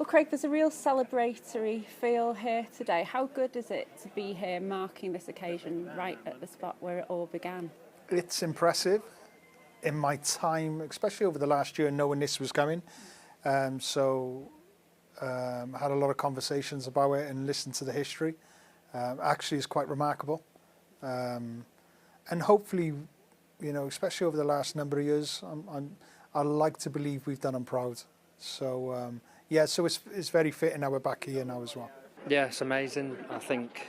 Craig, there's a real celebratory feel here today. How good is it to be here marking this occasion right at the spot where it all began? It's impressive. In my time, especially over the last year, knowing this was coming, I had a lot of conversations about it and listened to the history. Actually, it's quite remarkable. And hopefully, you know, especially over the last number of years, I like to believe we've done them proud. So, yeah, so it's very fitting now we're back here now as well. Yeah, it's amazing. I think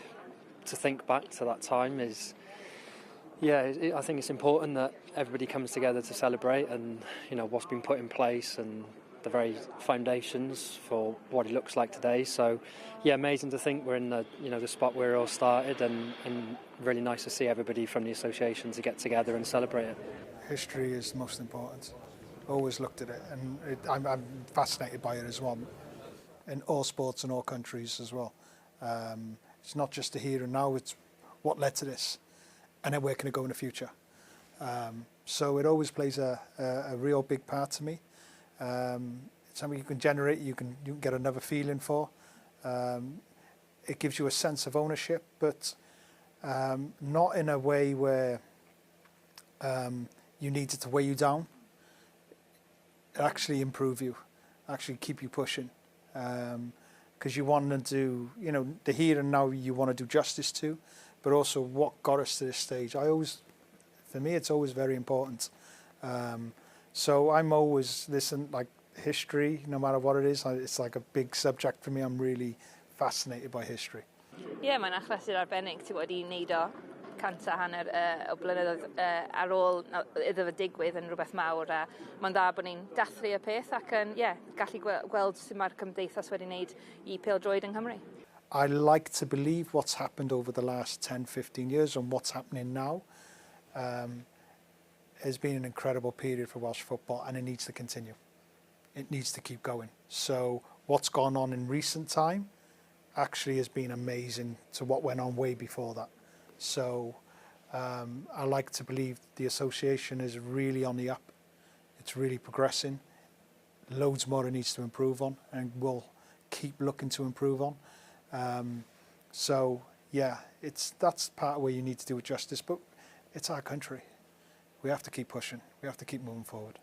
to think back to that time is, yeah, I think it's important that everybody comes together to celebrate and, you know, what's been put in place and the very foundations for what it looks like today. So, yeah, amazing to think we're in the, you know, the spot where it all started, and really nice to see everybody from the association to get together and celebrate it. History is most important. Always looked at it, and I'm fascinated by it as well, in all sports and all countries as well. It's not just the here and now, it's what led to this, and then where can it go in the future. So it always plays a real big part to me. It's something you can generate, you can get another feeling for. It gives you a sense of ownership, but not in a way where you need it to weigh you down. It actually improve you, actually keep you pushing, because you want to do, you know, the here and now you want to do justice to, but also what got us to this stage. For me, it's always very important. So I'm always like history, no matter what it is. It's like a big subject for me. I'm really fascinated by history. Ie, mae'n achlysur arbennig ti wedi wneud o 100 a hanner o blynyddoedd ar ôl iddo fe digwydd yn rhywbeth mawr, a mae'n dda bod ni'n dathlu y peth ac yn, gallu gweld sut mae'r Cymdeithas wedi wneud I Bêl-Droed yng Nghymru. I like to believe what's happened over the last 10, 15 years and what's happening now has been an incredible period for Welsh football, and it needs to continue. It needs to keep going. So what's gone on in recent time actually has been amazing to what went on way before that. So I like to believe the association is really on the up. It's really progressing. Loads more it needs to improve on, and we'll keep looking to improve on. So yeah, that's part of where you need to do with justice, but it's our country. We have to keep pushing. We have to keep moving forward.